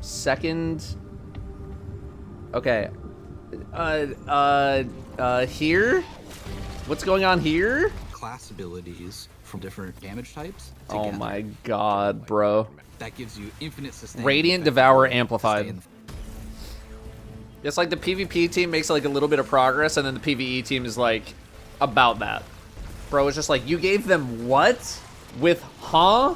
second. Okay. Here? What's going on here? Class abilities from different damage types Oh together. my god, bro. That gives you infinite sustain. Radiant Devour Amplified. It's like the PvP team makes like a little bit of progress, and then the PvE team is like about that. Bro, it's just like, you gave them what? With huh?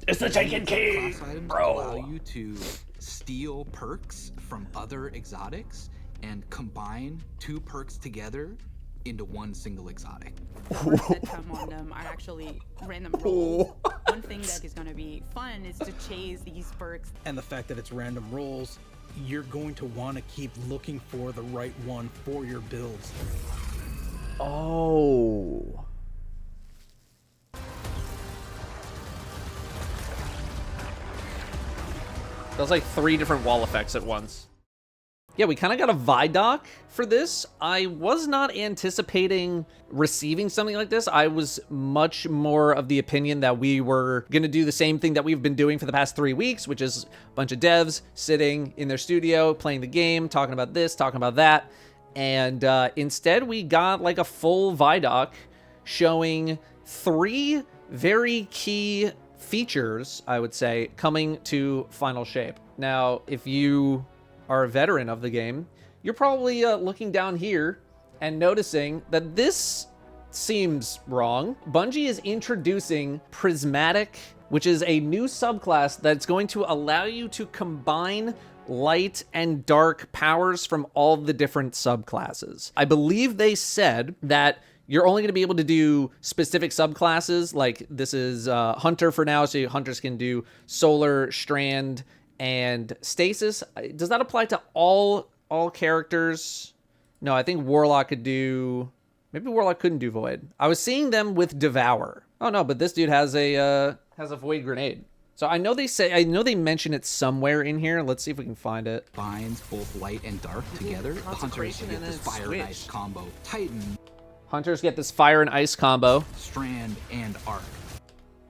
It's the Taken King, bro. Allow you to steal perks from other exotics and combine 2 perks together into one single exotic. Perks that come on them are actually random rolls. One thing that is going to be fun is to chase these perks. And the fact that it's random rolls, you're going to want to keep looking for the right one for your builds. Oh. That was like 3 different wall effects at once. Yeah, we kind of got a Vidoc for this. I was not anticipating receiving something like this. I was much more of the opinion that we were going to do the same thing that we've been doing for the past 3 weeks, which is a bunch of devs sitting in their studio, playing the game, talking about this, talking about that. And instead, we got like a full Vidoc showing 3 very key features, I would say, coming to Final Shape. Now, if you are a veteran of the game, you're probably looking down here and noticing that this seems wrong. Bungie is introducing Prismatic, which is a new subclass that's going to allow you to combine light and dark powers from all the different subclasses. I believe they said that you're only going to be able to do specific subclasses, like this is Hunter for now, so Hunters can do Solar, Strand, and Stasis. Does that apply to all characters? No, I think Warlock could do... Maybe Warlock couldn't do Void. I was seeing them with Devour. Oh no, but this dude has a Void Grenade. So I know they mention it somewhere in here. Let's see if we can find it. Binds both light and dark together. The Hunters get this Fire and Ice combo. Titan. Hunters get this Fire and Ice combo. Strand and Arc.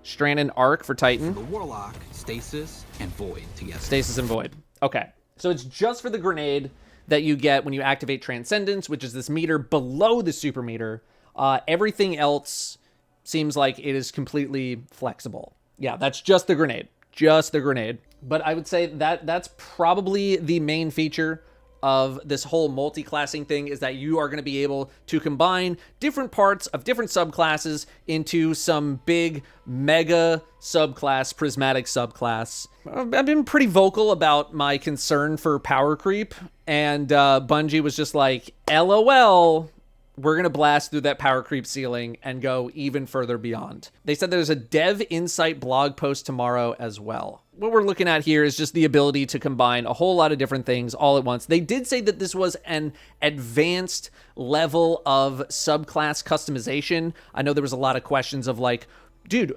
Strand and Arc for Titan. The Warlock, Stasis, and Void together. Stasis and Void. Okay. So it's just for the grenade that you get when you activate Transcendence, which is this meter below the super meter. Everything else seems like it is completely flexible. Yeah, that's just the grenade. Just the grenade. But I would say that that's probably the main feature of this whole multi-classing thing, is that you are going to be able to combine different parts of different subclasses into some big mega subclass, prismatic subclass. I've been pretty vocal about my concern for power creep, and Bungie was just like, LOL, we're going to blast through that power creep ceiling and go even further beyond. They said there's a Dev Insight blog post tomorrow as well. What we're looking at here is just the ability to combine a whole lot of different things all at once. They did say that this was an advanced level of subclass customization. I know there was a lot of questions of like, dude,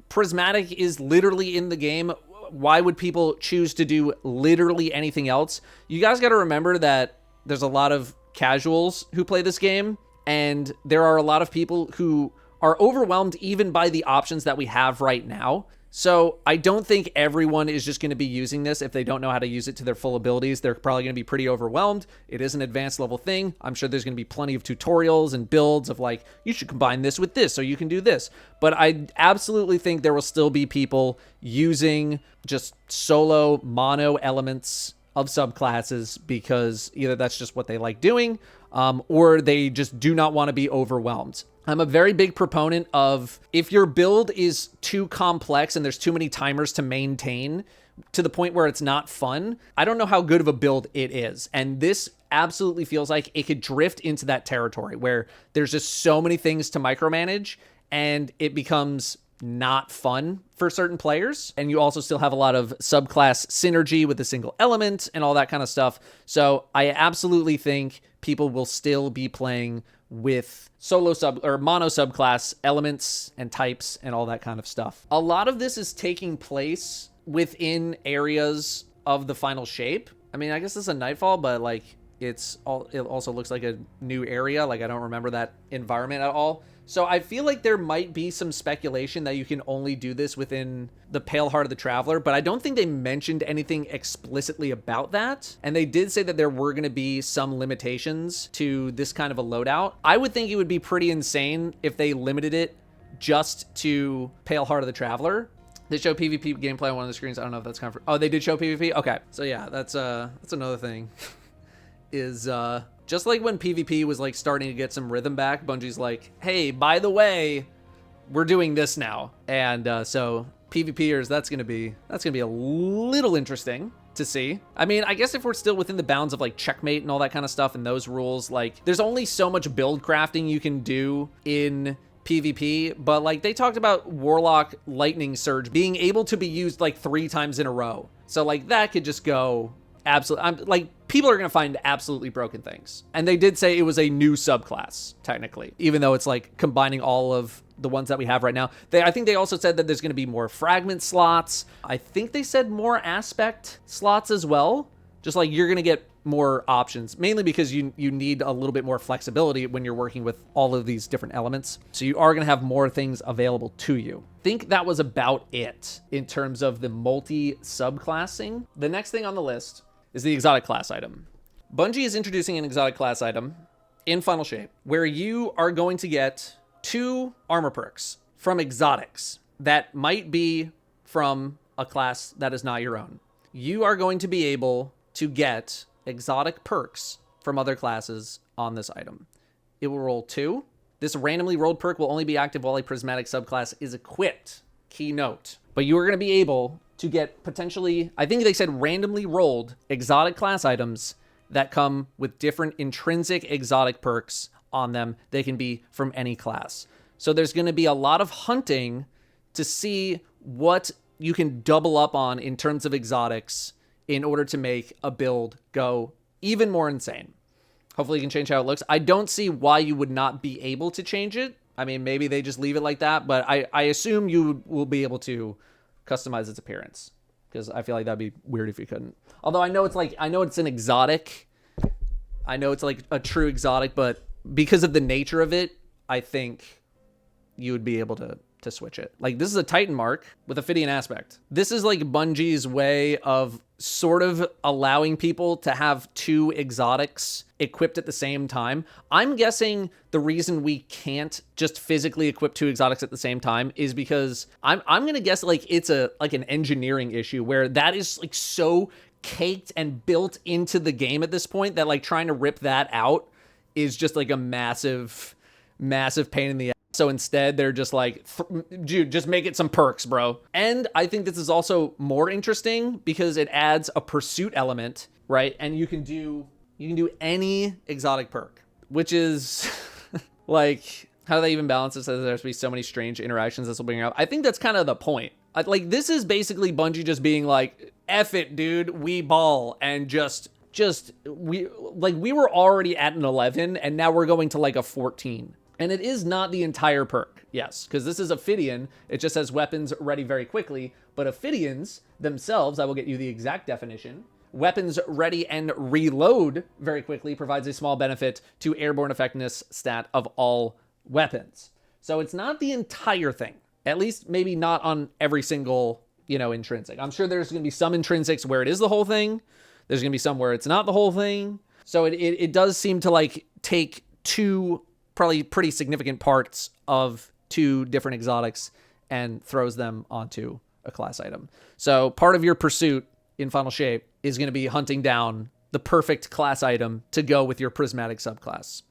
Prismatic is literally in the game. Why would people choose to do literally anything else? You guys got to remember that there's a lot of casuals who play this game, and there are a lot of people who are overwhelmed even by the options that we have right now. So I don't think everyone is just going to be using this if they don't know how to use it to their full abilities. They're probably going to be pretty overwhelmed. It is an advanced level thing. I'm sure there's going to be plenty of tutorials and builds of like, you should combine this with this so you can do this. But I absolutely think there will still be people using just solo mono elements of subclasses because either that's just what they like doing, or they just do not want to be overwhelmed. I'm a very big proponent of, if your build is too complex and there's too many timers to maintain to the point where it's not fun, I don't know how good of a build it is. And this absolutely feels like it could drift into that territory where there's just so many things to micromanage and it becomes not fun for certain players. And you also still have a lot of subclass synergy with a single element and all that kind of stuff. So I absolutely think people will still be playing with solo sub or mono subclass elements and types and all that kind of stuff. A lot of this is taking place within areas of the final shape. I mean, I guess it's a Nightfall, but like it also looks like a new area. Like I don't remember that environment at all. So I feel like there might be some speculation that you can only do this within the Pale Heart of the Traveler, but I don't think they mentioned anything explicitly about that. And they did say that there were going to be some limitations to this kind of a loadout. I would think it would be pretty insane if they limited it just to Pale Heart of the Traveler. They show PvP gameplay on one of the screens. I don't know if that's oh, they did show PvP? Okay. So yeah, that's another thing. Is just like when PvP was like starting to get some rhythm back, Bungie's like, hey, by the way, we're doing this now. And so PvPers, that's gonna be a little interesting to see. I mean, I guess if we're still within the bounds of like checkmate and all that kind of stuff and those rules, like there's only so much build crafting you can do in PvP, but like they talked about Warlock Lightning Surge being able to be used like 3 times in a row. So like that could just go absolutely, like people are going to find absolutely broken things. And they did say it was a new subclass, technically, even though it's like combining all of the ones that we have right now. I think they also said that there's going to be more fragment slots. I think they said more aspect slots as well. Just like you're going to get more options, mainly because you need a little bit more flexibility when you're working with all of these different elements. So you are going to have more things available to you. I think that was about it in terms of the multi-subclassing. The next thing on the list is the exotic class item. Bungie is introducing an exotic class item in Final Shape where you are going to get 2 armor perks from exotics that might be from a class that is not your own. You are going to be able to get exotic perks from other classes on this item. It will roll 2. This randomly rolled perk will only be active while a prismatic subclass is equipped. Key note. But you are going to be able to get potentially, I think they said randomly rolled exotic class items that come with different intrinsic exotic perks on them. They can be from any class. So there's going to be a lot of hunting to see what you can double up on in terms of exotics in order to make a build go even more insane. Hopefully you can change how it looks. I don't see why you would not be able to change it. I mean, maybe they just leave it like that, but I assume you will be able to customize its appearance, because I feel like that'd be weird if you couldn't. Although I know it's an exotic. I know it's like a true exotic, but because of the nature of it, I think you would be able to switch it. Like, this is a Titan mark with Ophidian aspect. This is like Bungie's way of sort of allowing people to have 2 exotics equipped at the same time. I'm guessing the reason we can't just physically equip 2 exotics at the same time is because I'm gonna guess like it's an engineering issue where that is like so caked and built into the game at this point that like trying to rip that out is just like a massive pain in the ass. So instead, they're just like, dude, just make it some perks, bro. And I think this is also more interesting because it adds a pursuit element, right? And you can do any exotic perk, which is like, how do they even balance this? There's to be so many strange interactions this will bring up. I think that's kind of the point. Like, this is basically Bungie just being like, F it, dude, we ball, and we were already at an 11 and now we're going to like a 14. And it is not the entire perk, yes, because this is Ophidian. It just says weapons ready very quickly, but Ophidians themselves, I will get you the exact definition. Weapons ready and reload very quickly provides a small benefit to airborne effectiveness stat of all weapons. So it's not the entire thing, at least maybe not on every single, intrinsic. I'm sure there's going to be some intrinsics where it is the whole thing. There's going to be some where it's not the whole thing. So it does seem to like take 2 probably pretty significant parts of 2 different exotics and throws them onto a class item. So part of your pursuit in Final Shape is going to be hunting down the perfect class item to go with your prismatic subclass.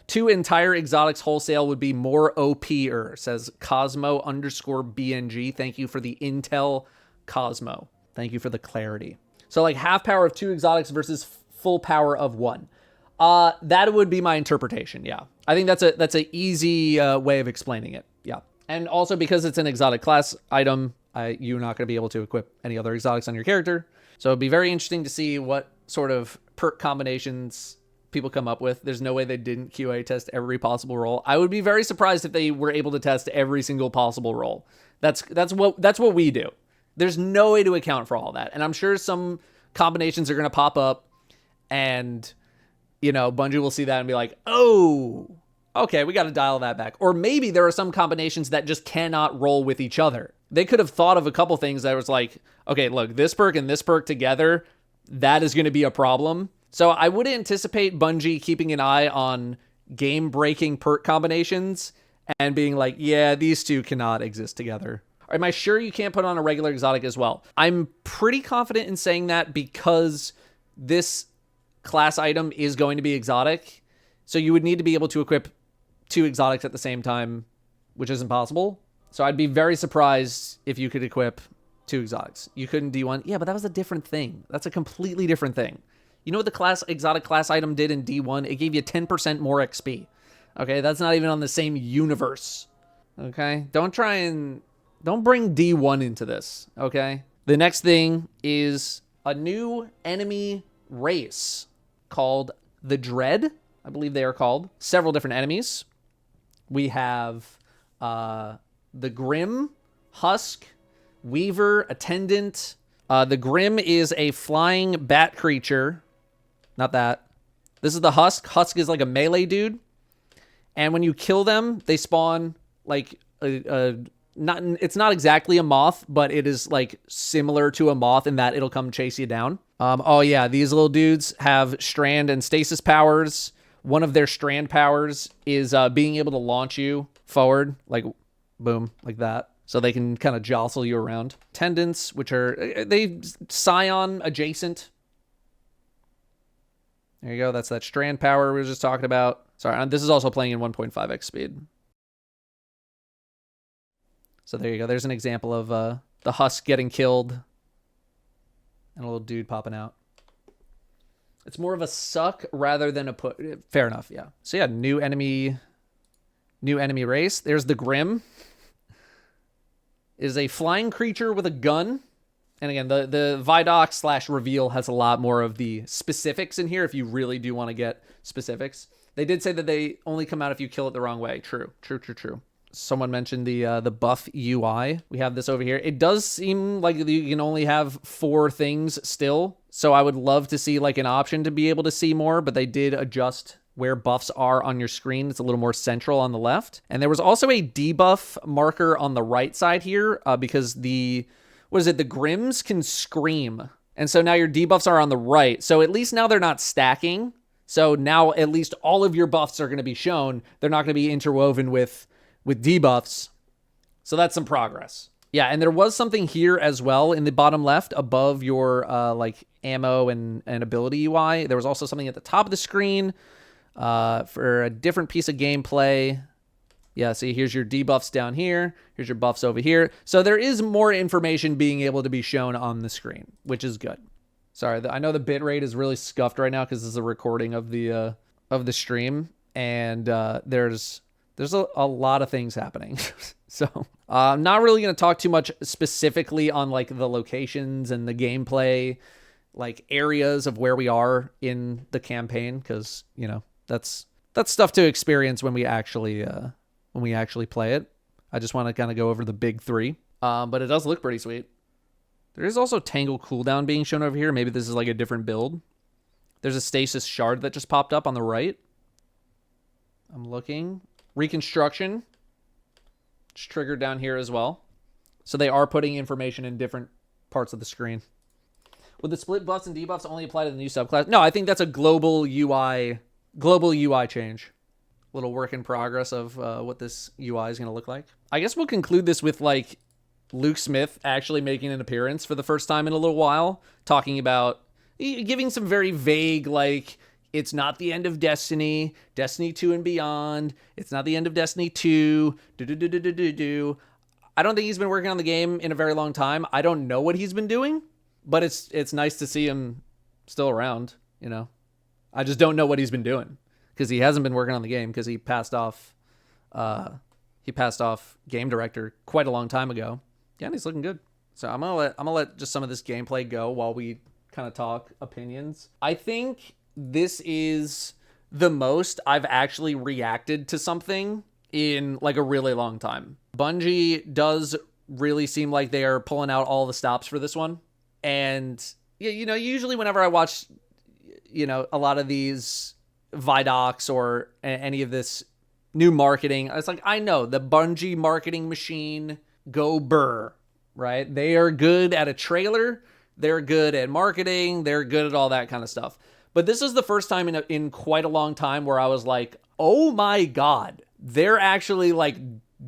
2 entire exotics wholesale would be more OP-er, says Cosmo_BNG. Thank you for the intel, Cosmo. Thank you for the clarity. So like half power of 2 exotics versus full power of 1. That would be my interpretation. Yeah. I think that's a easy way of explaining it. Yeah. And also because it's an exotic class item, you're not going to be able to equip any other exotics on your character. So it'd be very interesting to see what sort of perk combinations people come up with. There's no way they didn't QA test every possible role. I would be very surprised if they were able to test every single possible role. That's what we do. There's no way to account for all that. And I'm sure some combinations are going to pop up and Bungie will see that and be like, oh, okay, we got to dial that back. Or maybe there are some combinations that just cannot roll with each other. They could have thought of a couple things that was like, okay, look, this perk and this perk together, that is going to be a problem. So I would anticipate Bungie keeping an eye on game-breaking perk combinations and being like, yeah, these two cannot exist together. Am I sure you can't put on a regular exotic as well? I'm pretty confident in saying that because this class item is going to be exotic. So you would need to be able to equip 2 exotics at the same time, which isn't possible. So I'd be very surprised if you could equip 2 exotics. You couldn't D1. Yeah, but that was a different thing. That's a completely different thing. You know what the exotic class item did in D1? It gave you 10% more XP. Okay, that's not even on the same universe. Okay, don't bring D1 into this. Okay, the next thing is a new enemy race called the Dread. I believe they are called. Several different enemies. We have the Grim, Husk, Weaver, Attendant. The Grim is a flying bat creature. Not that. This is the Husk. Husk is like a melee dude. And when you kill them, they spawn like it's not exactly a moth, but it is like similar to a moth in that it'll come chase you down. Oh yeah, these little dudes have strand and stasis powers. One of their strand powers is being able to launch you forward, like boom, like that. So they can kind of jostle you around. Tendons, which are, they Scion adjacent. There you go. That's that strand power we were just talking about. Sorry, this is also playing in 1.5x speed. So there you go. There's an example of the Husk getting killed and a little dude popping out. It's more of a suck rather than a put. Fair enough, yeah. So yeah, new enemy race. There's the Grim. Is a flying creature with a gun. And again, the Vidoc / reveal has a lot more of the specifics in here if you really do want to get specifics. They did say that they only come out if you kill it the wrong way. True. Someone mentioned the buff UI. We have this over here. It does seem like you can only have 4 things still. So I would love to see like an option to be able to see more, but they did adjust where buffs are on your screen. It's a little more central on the left. And there was also a debuff marker on the right side here because the Grims can scream. And so now your debuffs are on the right. So at least now they're not stacking. So now at least all of your buffs are going to be shown. They're not going to be interwoven with debuffs. So that's some progress. Yeah, and there was something here as well in the bottom left above your like ammo and ability UI. There was also something at the top of the screen for a different piece of gameplay. Yeah, see, here's your debuffs down here. Here's your buffs over here. So there is more information being able to be shown on the screen, which is good. Sorry, I know the bitrate is really scuffed right now because this is a recording of the stream, and there's a lot of things happening. So I'm not really going to talk too much specifically on like the locations and the gameplay, like areas of where we are in the campaign, because you know that's stuff to experience when we actually play it. I just want to kind of go over the big 3, but it does look pretty sweet. There is also Tangle cooldown being shown over here. Maybe this is like a different build. There's a Stasis Shard that just popped up on the right. I'm looking. Reconstruction. It's triggered down here as well. So they are putting information in different parts of the screen. Would the split buffs and debuffs only apply to the new subclass? No, I think that's a global UI change. Little work in progress of what this UI is going to look like. I guess we'll conclude this with like Luke Smith actually making an appearance for the first time in a little while, talking about, giving some very vague, like, it's not the end of Destiny, Destiny 2 and beyond, it's not the end of Destiny 2, I don't think he's been working on the game in a very long time. I don't know what he's been doing, but it's nice to see him still around, you know. I just don't know what he's been doing because he hasn't been working on the game because he passed off game director quite a long time ago. Yeah, and he's looking good. So I'm gonna let just some of this gameplay go while we kind of talk opinions. I think this is the most I've actually reacted to something in like a really long time. Bungie does really seem like they are pulling out all the stops for this one. And you know, usually whenever I watch, you know, a lot of these Vidocs or any of this new marketing. It's like, I know the Bungie marketing machine, go burr, right? They are good at a trailer. They're good at marketing. They're good at all that kind of stuff. But this is the first time in quite a long time where I was like, oh my God, they're actually like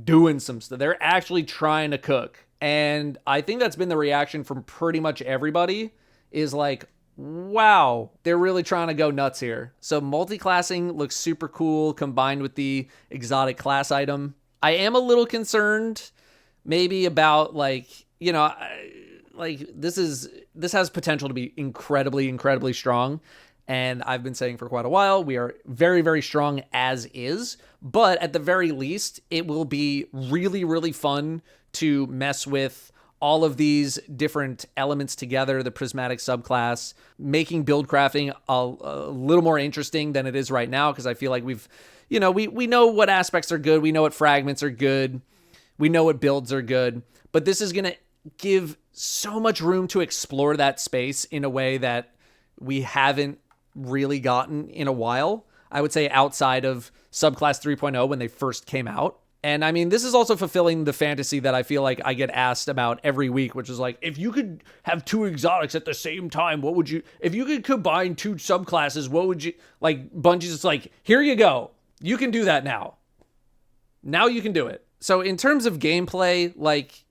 doing some stuff. They're actually trying to cook. And I think that's been the reaction from pretty much everybody is like, wow, they're really trying to go nuts here. So multi-classing looks super cool combined with the exotic class item. I am a little concerned maybe about like, you know, like this has potential to be incredibly, incredibly strong. And I've been saying for quite a while, we are very, very strong as is. But at the very least, it will be really, really fun to mess with all of these different elements together, the prismatic subclass, making build crafting a little more interesting than it is right now. Because I feel like we know what aspects are good. We know what fragments are good. We know what builds are good. But this is going to give so much room to explore that space in a way that we haven't really gotten in a while. I would say outside of subclass 3.0 when they first came out. And I mean, this is also fulfilling the fantasy that I feel like I get asked about every week, which is like, if you could have two exotics at the same time, what would you, if you could combine two subclasses, what would you, like Bungie's just like, here you go. You can do that now. Now you can do it. So in terms of gameplay, like,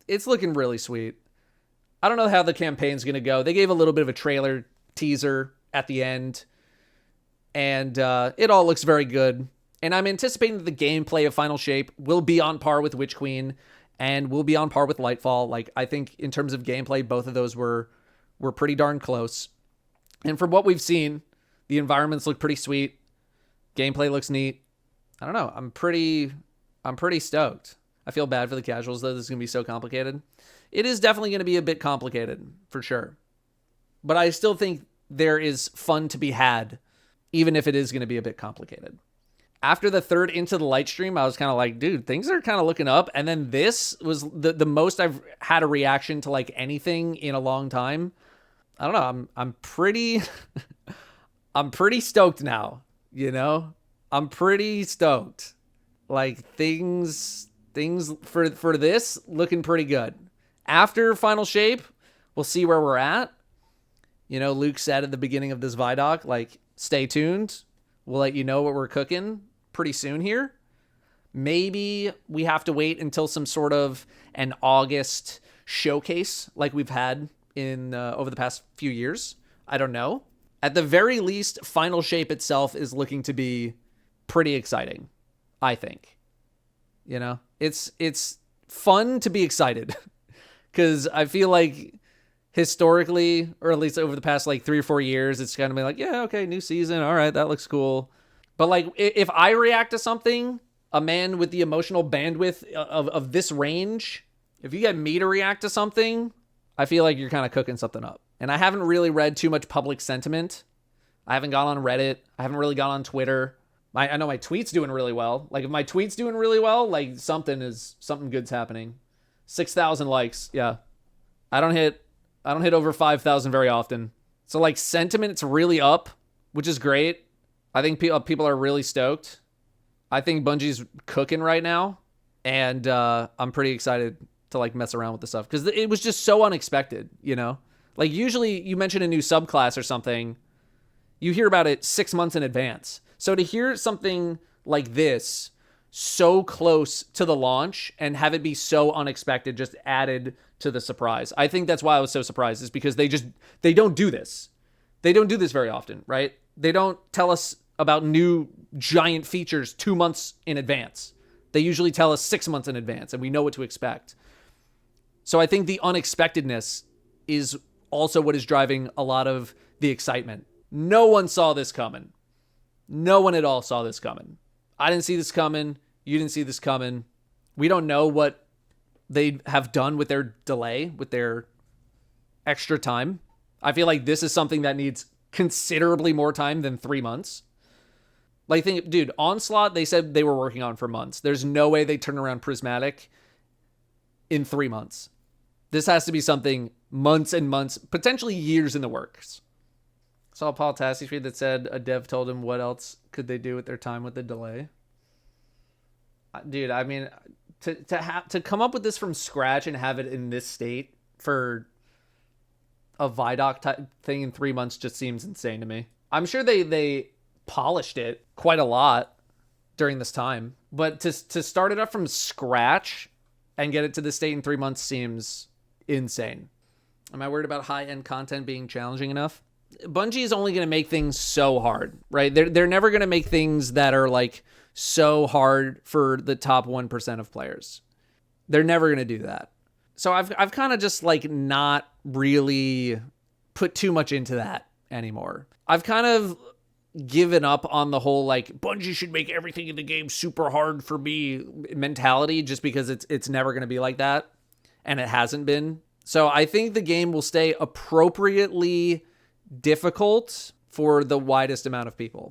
it's looking really sweet. I don't know how the campaign's going to go. They gave a little bit of a trailer teaser at the end, and it all looks very good. And I'm anticipating that the gameplay of Final Shape will be on par with Witch Queen and will be on par with Lightfall. Like, I think in terms of gameplay, both of those were pretty darn close. And from what we've seen, the environments look pretty sweet. Gameplay looks neat. I don't know. I'm pretty stoked. I feel bad for the casuals, though. This is going to be so complicated. It is definitely going to be a bit complicated, for sure. But I still think there is fun to be had, even if it is going to be a bit complicated. After the third Into the Light stream, I was kind of like, dude, things are kind of looking up. And then this was the most I've had a reaction to like anything in a long time. I don't know. I'm pretty, I'm pretty stoked now, you know? I'm pretty stoked. Like things for this looking pretty good. After Final Shape, we'll see where we're at. You know, Luke said at the beginning of this Vidoc, like, stay tuned. We'll let you know what we're cooking pretty soon here. Maybe we have to wait until some sort of an August showcase like we've had in over the past few years. I don't know. At the very least, Final Shape itself is looking to be pretty exciting, I think. You know, it's fun to be excited because I feel like historically, or at least over the past like 3 or 4 years, it's kind of been like, yeah, okay, new season. All right, that looks cool. But like, if I react to something, a man with the emotional bandwidth of this range, if you get me to react to something, I feel like you're kind of cooking something up. And I haven't really read too much public sentiment. I haven't gone on Reddit. I haven't really gone on Twitter. I know my tweet's doing really well. Like if my tweet's doing really well, like something good's happening. 6,000 likes. Yeah. I don't hit over 5,000 very often. So like sentiment's really up, which is great. I think people are really stoked. I think Bungie's cooking right now. And I'm pretty excited to like mess around with the stuff because it was just so unexpected, you know? Like usually you mention a new subclass or something, you hear about it 6 months in advance. So to hear something like this so close to the launch and have it be so unexpected just added to the surprise. I think that's why I was so surprised is because they don't do this. They don't do this very often, right? They don't tell us about new giant features 2 months in advance. They usually tell us 6 months in advance and we know what to expect. So I think the unexpectedness is also what is driving a lot of the excitement. No one saw this coming. No one at all saw this coming. I didn't see this coming. You didn't see this coming. We don't know what they have done with their delay, with their extra time. I feel like this is something that needs considerably more time than 3 months. Like, dude, Onslaught, they said they were working on for months. There's no way they turn around Prismatic in 3 months. This has to be something months and months, potentially years in the works. Saw Paul Tassi tweet that said a dev told him what else could they do with their time with the delay. Dude, I mean, to come up with this from scratch and have it in this state for a Vidoc type thing in 3 months just seems insane to me. I'm sure they polished it quite a lot during this time, but to start it up from scratch and get it to the state in 3 months seems insane. Am I worried about high-end content being challenging enough? Bungie is only going to make things so hard, right? They're never going to make things that are like so hard for the top 1% of players. They're never going to do that. So I've kind of just like not really put too much into that anymore. I've kind of given up on the whole like Bungie should make everything in the game super hard for me mentality, just because it's never going to be like that, and it hasn't been. So I think the game will stay appropriately difficult for the widest amount of people.